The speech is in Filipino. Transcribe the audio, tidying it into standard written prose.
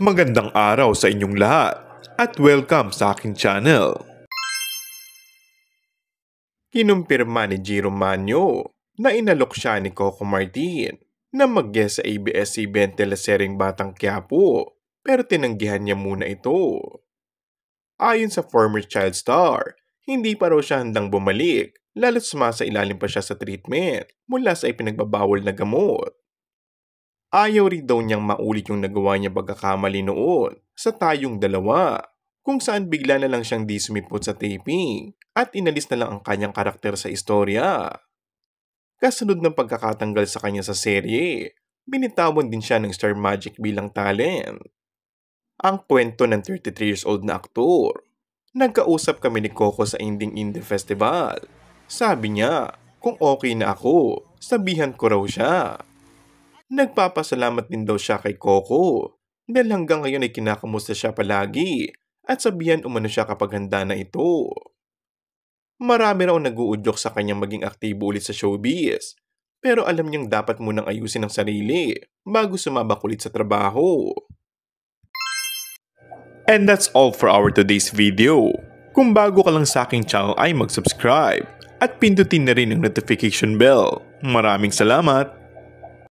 Magandang araw sa inyong lahat at welcome sa aking channel. Kinumpirma ni Jiro Manyo na inalok siya ni Coco Martin na mag-guest sa ABS-CBN teleseryeng Batang Quiapo pero tinanggihan niya muna ito. Ayon sa former child star, hindi pa raw siya handang bumalik lalo't sumasailalim pa siya sa treatment mula sa ipinagbabawal na gamot. Ayaw rin daw niyang maulit yung nagawa niya pagkakamali noon sa Tayong Dalawa, kung saan bigla na lang siyang di sumipot sa taping at inalis na lang ang kanyang karakter sa istorya. Kasunod ng pagkakatanggal sa kanya sa serye, binitawan din siya ng Star Magic bilang talent. Ang kwento ng 33 years old na aktor. Nagkausap kami ni Coco sa Inding Indie Festival. Sabi niya, kung okay na ako, sabihan ko raw siya. Nagpapasalamat din daw siya kay Coco dahil hanggang ngayon ay kinakamusta siya palagi at sabihan umano siya kapag handa na ito. Marami raw nag-uudyok sa kanyang maging aktibo ulit sa showbiz pero alam niyang dapat munang ayusin ang sarili bago sumabak ulit sa trabaho. And that's all for our today's video. Kung bago ka lang sa aking channel ay mag-subscribe at pindutin na rin ang notification bell. Maraming salamat!